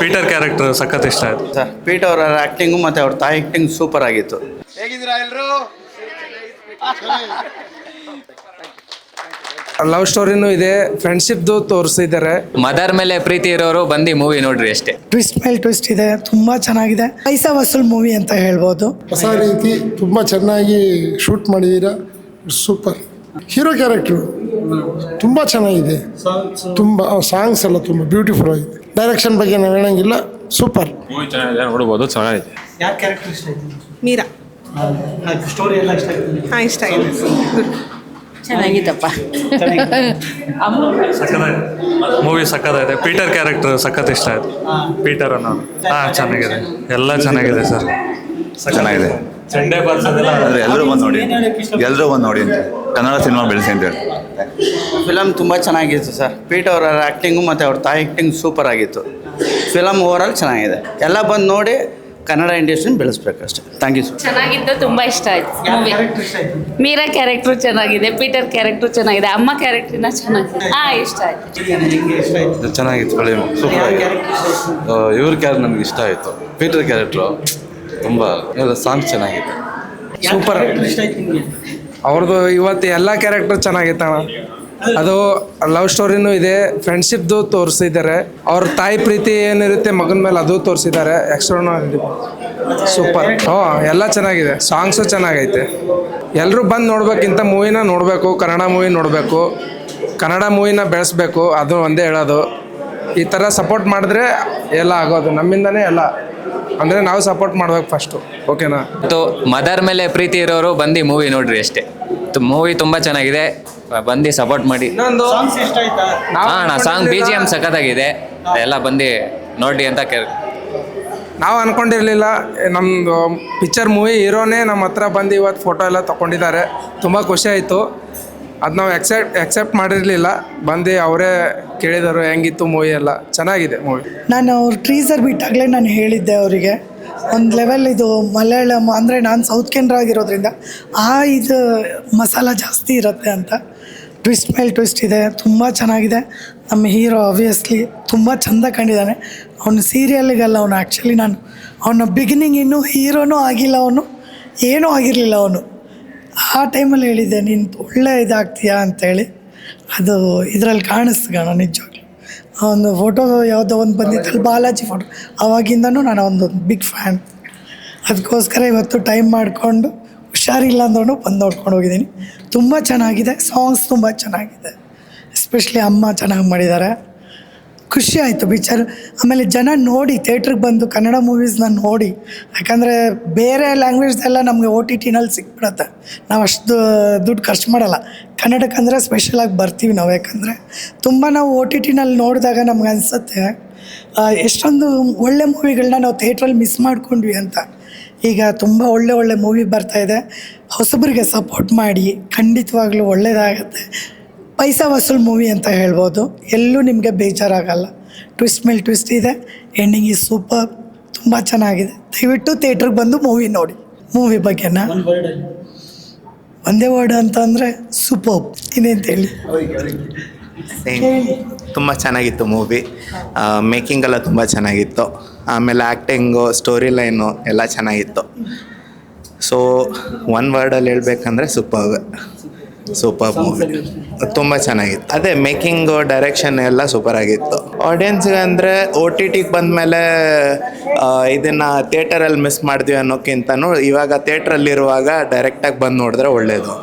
Peter character ಸಖತ್ ಇಷ್ಟ ಆಯ್ತು ಸರ್ ಪೀಟರ್ ಅವರ ಆ್ಯಕ್ಟಿಂಗು ಮತ್ತು ಅವ್ರ ತಾಯಿ ಆ್ಯಕ್ಟಿಂಗ್ ಸೂಪರ್ ಆಗಿತ್ತು. ಹೇಗಿದ್ದೀರಾ ಎಲ್ಲರೂ? ಲವ್ ಸ್ಟೋರಿನೂ ಇದೆ, ಫ್ರೆಂಡ್ಶಿಪ್ದು ತೋರಿಸಿದ್ದಾರೆ. ಮದರ್ ಮೇಲೆ ಪ್ರೀತಿ ಇರೋರು ಬಂದು ಮೂವಿ ನೋಡ್ರಿ ಅಷ್ಟೇ. ಟ್ವಿಸ್ಟ್ ಮೇಲೆ ಟ್ವಿಸ್ಟ್ ಇದೆ, ತುಂಬ ಚೆನ್ನಾಗಿದೆ. ಪೈಸಾ ವಸೂಲ್ ಮೂವಿ ಅಂತ ಹೇಳ್ಬೋದು. ಹೊಸ ರೀತಿ ತುಂಬ ಚೆನ್ನಾಗಿ ಶೂಟ್ ಮಾಡಿದ್ದೀರಾ, ಸೂಪರ್. ಹೀರೋ ಕ್ಯಾರೆಕ್ಟ್ರು ತುಂಬ ಚೆನ್ನಾಗಿದೆ, ತುಂಬ ಸಾಂಗ್ಸ್ ಎಲ್ಲ ತುಂಬ ಬ್ಯೂಟಿಫುಲ್ ಆಗಿದೆ. ಡೈರೆಕ್ಷನ್ ಬಗ್ಗೆ ನಾವು ಹೇಳಂಗಿಲ್ಲ, ಸೂಪರ್. ಮೂವಿ ಚೆನ್ನಾಗಿದೆ, ನೋಡ್ಬೋದು, ಚೆನ್ನಾಗಿದೆ. ಯಾವ ಕ್ಯಾರೆಕ್ಟರ್ ಇಷ್ಟ ಆಯ್ತು? ಮೀರಾ ಸ್ಟೋರಿ ಎಲ್ಲ ಇಷ್ಟ ಆಯ್ತು? ಹಾಂ, ಇಷ್ಟ ಆಗಿದೆ. ಚೆನ್ನಾಗಿತ್ತಪ್ಪ. ಮೂವಿ ಸಖತ್ತಾಗಿದೆ. ಪೀಟರ್ ಕ್ಯಾರೆಕ್ಟರ್ ಸಖತ್ ಇಷ್ಟ ಆಯ್ತು. ಪೀಟರ್ ಅನ್ನೋದು ಚೆನ್ನಾಗಿದೆ, ಎಲ್ಲ ಚೆನ್ನಾಗಿದೆ ಸರ್, ಚೆನ್ನಾಗಿದೆ. ಸಂಡೇ ಬರ್ಸೋದೆಲ್ಲ ಅಂದರೆ ಎಲ್ಲರೂ ಬಂದು ನೋಡಿ, ಎಲ್ಲರೂ ಬಂದು ನೋಡಿ ಅಂತ ಕನ್ನಡ ಸಿನಿಮಾ ಬೆಳೆಸಿ ಅಂತ ಹೇಳಿ. ಫಿಲಮ್ ತುಂಬ ಚೆನ್ನಾಗಿತ್ತು ಸರ್. ಪೀಟರ್ ಅವರ ಆ್ಯಕ್ಟಿಂಗು ಮತ್ತು ಅವ್ರ ತಾಯಿ ಆ್ಯಕ್ಟಿಂಗ್ ಸೂಪರ್ ಆಗಿತ್ತು. ಫಿಲಮ್ ಓವರಾಲ್ ಚೆನ್ನಾಗಿದೆ. ಎಲ್ಲ ಬಂದು ನೋಡಿ ಕನ್ನಡ ಇಂಡಸ್ಟ್ರಿನ ಬೆಳೆಸ್ಬೇಕಷ್ಟೆ. Thank you sir. ಚೆನ್ನಾಗಿತ್ತು, ತುಂಬ ಇಷ್ಟ ಆಯ್ತು ಮೂವಿ. ಕ್ಯಾರೆಕ್ಟರ್ ಇಷ್ಟ ಆಯ್ತು? ಮೀರಾ ಕ್ಯಾರೆಕ್ಟ್ರು ಚೆನ್ನಾಗಿದೆ, ಪೀಟರ್ ಕ್ಯಾರೆಕ್ಟ್ರು ಚೆನ್ನಾಗಿದೆ, ಅಮ್ಮ ಕ್ಯಾರೆಕ್ಟ್ರಿನ ಚೆನ್ನಾಗಿದೆ. ಇಷ್ಟ ಆಯ್ತು. ನಿಮಗೆ ಇಷ್ಟ ಆಯ್ತು? ಚೆನ್ನಾಗಿತ್ತು, ಫಿಲ್ಮ್ ಸೂಪರ್ ಆಗಿದೆ. ಇವ್ರ ಕ್ಯಾರೆಕ್ಟರ್ ನಮ್ಗೆ ಇಷ್ಟ ಆಯಿತು. ಪೀಟರ್ ಕ್ಯಾರೆಕ್ಟ್ರು ತುಂಬ ಸಾಂಗ್ ಚೆನ್ನಾಗಿದೆ, ಸೂಪರ್. ಇಷ್ಟ ಆಯ್ತು ನಿಮಗೆ? ಅವ್ರದ್ದು ಇವತ್ತು ಎಲ್ಲ ಕ್ಯಾರೆಕ್ಟರ್ ಚೆನ್ನಾಗಿತ್ತಣ್ಣ. ಅದು ಲವ್ ಸ್ಟೋರಿನೂ ಇದೆ, ಫ್ರೆಂಡ್ಶಿಪ್ದು ತೋರಿಸಿದ್ದಾರೆ. ಅವ್ರ ತಾಯಿ ಪ್ರೀತಿ ಏನಿರುತ್ತೆ ಮಗನ ಮೇಲೆ ಅದು ತೋರಿಸಿದ್ದಾರೆ. Extraordinary, super. ಎಲ್ಲ ಚೆನ್ನಾಗಿದೆ, ಸಾಂಗ್ಸು ಚೆನ್ನಾಗೈತೆ. ಎಲ್ಲರೂ ಬಂದು ನೋಡ್ಬೇಕಿಂತ ಮೂವಿನ ನೋಡಬೇಕು, ಕನ್ನಡ ಮೂವಿ ನೋಡಬೇಕು, ಕನ್ನಡ ಮೂವಿನ ಬೆಳೆಸ್ಬೇಕು. ಅದು ಒಂದೇ ಹೇಳೋದು. ಈ ಥರ ಸಪೋರ್ಟ್ ಮಾಡಿದ್ರೆ ಎಲ್ಲ ಆಗೋದು, ನಮ್ಮಿಂದನೇ ಎಲ್ಲ. ಅಂದರೆ ನಾವು ಸಪೋರ್ಟ್ ಮಾಡ್ಬೇಕು ಫಸ್ಟು, ಓಕೆನಾ? ಮದರ್ ಮೇಲೆ ಪ್ರೀತಿ ಇರೋರು ಬಂದು ಮೂವಿ ನೋಡ್ರಿ ಅಷ್ಟೇ. ಮೂವಿ ತುಂಬ ಚೆನ್ನಾಗಿದೆ, ಬಂದು ಸಪೋರ್ಟ್ ಮಾಡಿ. ಸಾಂಗ್ಸ್ ಇಷ್ಟ ಆಯ್ತಾ? ಅಣ್ಣ ಸಾಂಗ್ BGM ಸಖತ್ತಾಗಿದೆ, ಎಲ್ಲ ಬಂದು ನೋಡಿ ಅಂತ ನಾವು ಅಂದ್ಕೊಂಡಿರಲಿಲ್ಲ. ನಮ್ಮದು ಪಿಕ್ಚರ್ ಮೂವಿ ಹೀರೋನೇ ನಮ್ಮ ಹತ್ರ ಬಂದು ಇವತ್ತು ಫೋಟೋ ಎಲ್ಲ ತೊಗೊಂಡಿದ್ದಾರೆ. ತುಂಬ ಖುಷಿ ಆಯಿತು. ಅದು ನಾವು ಎಕ್ಸೆಪ್ಟ್ ಮಾಡಿರಲಿಲ್ಲ. ಬಂದು ಅವರೇ ಕೇಳಿದರು ಹೆಂಗಿತ್ತು ಮೂವಿ ಎಲ್ಲ. ಚೆನ್ನಾಗಿದೆ ಮೂವಿ. ನಾನು ಅವ್ರ ಟ್ರೀಸರ್ ಬಿಟ್ಟಾಗಲೇ ನಾನು ಹೇಳಿದ್ದೆ ಅವರಿಗೆ, ಒಂದು ಲೆವೆಲ್ ಇದು ಮಲಯಾಳಂ ಅಂದರೆ ನಾನು ಸೌತ್ ಕೆನರಾ ಆಗಿರೋದ್ರಿಂದ ಇದು ಮಸಾಲ ಜಾಸ್ತಿ ಇರುತ್ತೆ ಅಂತ. ಟ್ವಿಸ್ಟ್ ಮೇಲೆ ಟ್ವಿಸ್ಟ್ ಇದೆ, ತುಂಬ ಚೆನ್ನಾಗಿದೆ. ನಮ್ಮ ಹೀರೋ ಆಬ್ವಿಯಸ್ಲಿ ತುಂಬ ಚೆಂದ ಕಂಡಿದ್ದಾನೆ. ಅವನು ಸೀರಿಯಲ್ಗೆಲ್ಲ ಅವನು ಆ್ಯಕ್ಚುಲಿ ಅವನ ಬಿಗಿನಿಂಗ್ ಇನ್ನೂ ಹೀರೋನೂ ಆಗಿಲ್ಲ, ಅವನು ಏನೂ ಆಗಿರಲಿಲ್ಲ. ಅವನು ಆ ಟೈಮಲ್ಲಿ ಹೇಳಿದ್ದೆ, ನೀನು ಒಳ್ಳೆ ಇದಾಗ್ತೀಯಾ ಅಂತೇಳಿ. ಅದು ಇದರಲ್ಲಿ ಕಾಣಿಸ್ತು ನಿಜವಾಗ್ಲೂ. ಒಂದು ಫೋಟೋ ಯಾವುದೋ ಒಂದು ಬಂದಿತ್ತಲ್ಲಿ ಬಾಲಾಜಿ ಫೋಟೋ, ಆವಾಗಿಂದನೂ ನಾನು ಒಂದು ಬಿಗ್ ಫ್ಯಾನ್. ಅದಕ್ಕೋಸ್ಕರ ಇವತ್ತು ಟೈಮ್ ಮಾಡಿಕೊಂಡು ಹುಷಾರಿಲ್ಲ ಅಂದ್ರೂ ಬಂದು ನೋಡ್ಕೊಂಡು ಹೋಗಿದ್ದೀನಿ. ತುಂಬ ಚೆನ್ನಾಗಿದೆ, ಸಾಂಗ್ಸ್ ತುಂಬ ಚೆನ್ನಾಗಿದೆ, ಎಸ್ಪೆಷಲಿ ಅಮ್ಮ ಚೆನ್ನಾಗಿ ಮಾಡಿದ್ದಾರೆ. ಖುಷಿ ಆಯಿತು ಪಿಕ್ಚರ್. ಆಮೇಲೆ ಜನ ನೋಡಿ ಥಿಯೇಟ್ರಿಗೆ ಬಂದು ಕನ್ನಡ ಮೂವೀಸ್ನ ನೋಡಿ, ಯಾಕಂದರೆ ಬೇರೆ ಲ್ಯಾಂಗ್ವೇಜ್ದೆಲ್ಲ ನಮಗೆ OTTನಲ್ಲಿ ಸಿಕ್ಬಿಡುತ್ತೆ. ನಾವು ಅಷ್ಟು ದುಡ್ಡು ಖರ್ಚು ಮಾಡಲ್ಲ. ಕನ್ನಡಕ್ಕಂದರೆ ಸ್ಪೆಷಲಾಗಿ ಬರ್ತೀವಿ ನಾವು, ಯಾಕಂದರೆ ತುಂಬ ನಾವು OTTನಲ್ಲಿ ನೋಡಿದಾಗ ನಮ್ಗೆ ಅನಿಸುತ್ತೆ ಎಷ್ಟೊಂದು ಒಳ್ಳೆ ಮೂವಿಗಳನ್ನ ನಾವು ಥಿಯೇಟ್ರಲ್ಲಿ ಮಿಸ್ ಮಾಡ್ಕೊಂಡ್ವಿ ಅಂತ. ಈಗ ತುಂಬ ಒಳ್ಳೆ ಮೂವಿ ಬರ್ತಾಯಿದೆ. ಹೊಸಬರಿಗೆ ಸಪೋರ್ಟ್ ಮಾಡಿ, ಖಂಡಿತವಾಗ್ಲೂ ಒಳ್ಳೆಯದಾಗುತ್ತೆ. ಪೈಸಾ ವಸೂಲ್ ಮೂವಿ ಅಂತ ಹೇಳ್ಬೋದು. ಎಲ್ಲೂ ನಿಮಗೆ ಬೇಜಾರಾಗಲ್ಲ. ಟ್ವಿಸ್ಟ್ ಮೇಲೆ ಟ್ವಿಸ್ಟ್ ಇದೆ, ಎಂಡಿಂಗ್ ಈಸ್ ಸೂಪರ್, ತುಂಬ ಚೆನ್ನಾಗಿದೆ. ದಯವಿಟ್ಟು ಥಿಯೇಟ್ರಿಗೆ ಬಂದು ಮೂವಿ ನೋಡಿ. ಮೂವಿ ಬಗ್ಗೆನಾ ಒಂದೇ ವರ್ಡ್ ಅಂತಂದರೆ ಸೂಪರ್. ಇನ್ನೇಂತೇಳಿ, ತುಂಬ ಚೆನ್ನಾಗಿತ್ತು ಮೂವಿ. ಮೇಕಿಂಗ್ ಎಲ್ಲ ತುಂಬ ಚೆನ್ನಾಗಿತ್ತು. ಆಮೇಲೆ ಆ್ಯಕ್ಟಿಂಗು, ಸ್ಟೋರಿ ಲೈನು ಎಲ್ಲ ಚೆನ್ನಾಗಿತ್ತು. ಸೊ ಒನ್ ವರ್ಡಲ್ಲಿ ಹೇಳ್ಬೇಕಂದ್ರೆ ಸೂಪರ್ ಮೂವಿ, ತುಂಬ ಚೆನ್ನಾಗಿತ್ತು. ಅದೇ ಮೇಕಿಂಗು, ಡೈರೆಕ್ಷನ್ ಎಲ್ಲ ಸೂಪರ್ ಆಗಿತ್ತು. ಆಡಿಯನ್ಸ್ಗೆ ಅಂದರೆ OTTಗೆ ಬಂದಮೇಲೆ ಇದನ್ನು ಥಿಯೇಟರಲ್ಲಿ ಮಿಸ್ ಮಾಡಿದ್ವಿ ಅನ್ನೋಕ್ಕಿಂತನೂ ಇವಾಗ ಥಿಯೇಟ್ರಲ್ಲಿರುವಾಗ ಡೈರೆಕ್ಟಾಗಿ ಬಂದು ನೋಡಿದ್ರೆ ಒಳ್ಳೆಯದು.